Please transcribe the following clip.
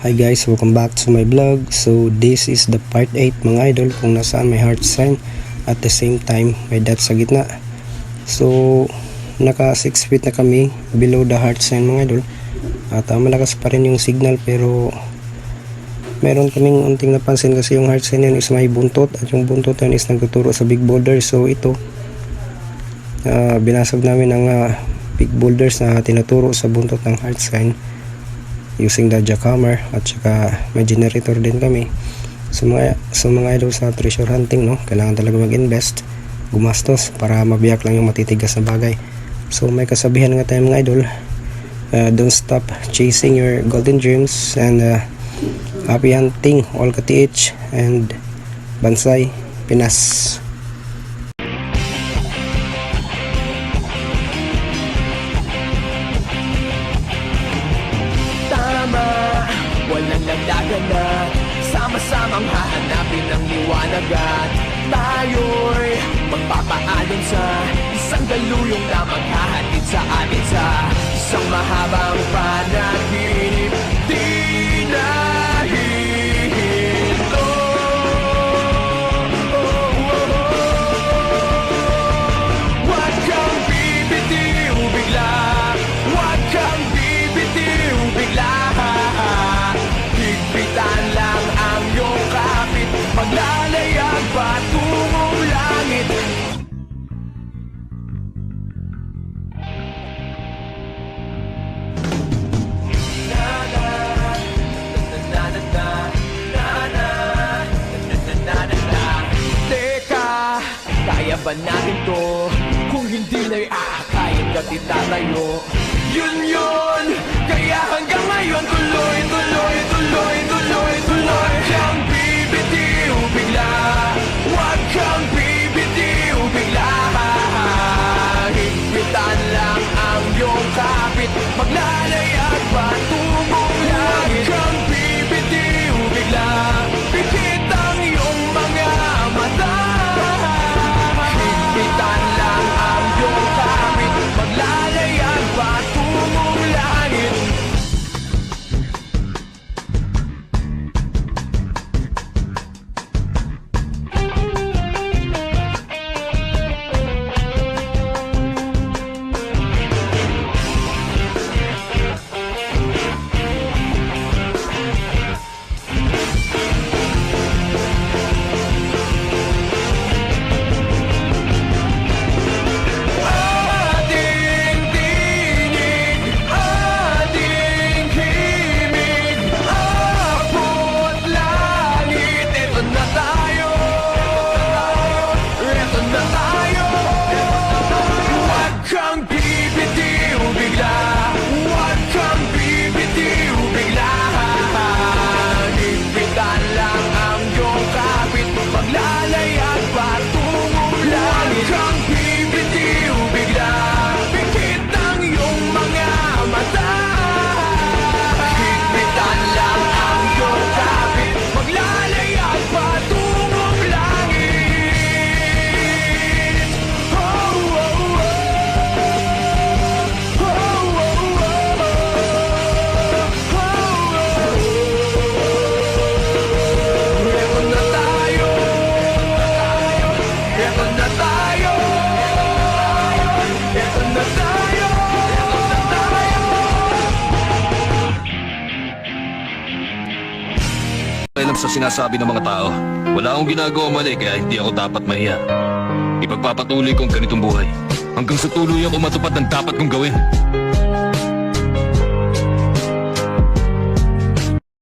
Hi guys, welcome back to my vlog. So this is the part 8 mga idol, kung nasaan may heart sign at the same time may dot sa gitna. So naka 6 feet na kami below the heart sign mga idol. At malakas pa rin yung signal, pero meron kaming unting napansin kasi yung heart sign yun is may buntot, at yung buntot yun is nagtuturo sa big boulder. So ito binasag namin ang big boulders na tinuturo sa buntot ng heart sign using the jackhammer, at saka may generator din kami. So mga idol, sa treasure hunting, no, kailangan talaga mag-invest, gumastos para mabiyak lang yung matitigas na bagay. So may kasabihan nga tayo mga idol, don't stop chasing your golden dreams, and happy hunting all ka-TH and Bansay Pinas. Walang lagdagan na sama-samang hahanapin ang liwanag, at tayo'y magpapaalon sa isang daluyong na maghahatid sa atin sa isang mahabang panaginip. Di na hihinto. Huwag kang bibitiw bigla, huwag kang bibitiw bigla. Higpitan lang ang iyong kapit, maglalayag patungong langit. Teka, kaya ba natin to? Kung hindi na'y aakayin ka titatayo. Yun, kaya hanggang ngayon tuloy. Huwag kang bibitiw bigla, huwag kang bibitiw bigla. Higpitan lang ang iyong kapit, maglalayag patungong langit. Huwag kang bibitiw bigla, pikit ang iyong mga mata. Higpitan lang ang iyong kapit, maglalayag patungong langit. Alam sa sinasabi ng mga tao, wala akong ginagawa mali, kaya hindi ako dapat mahiya. Ipagpapatuloy ko ang ganitong buhay hanggang sa tuluyan ko matupad ng dapat kong gawin.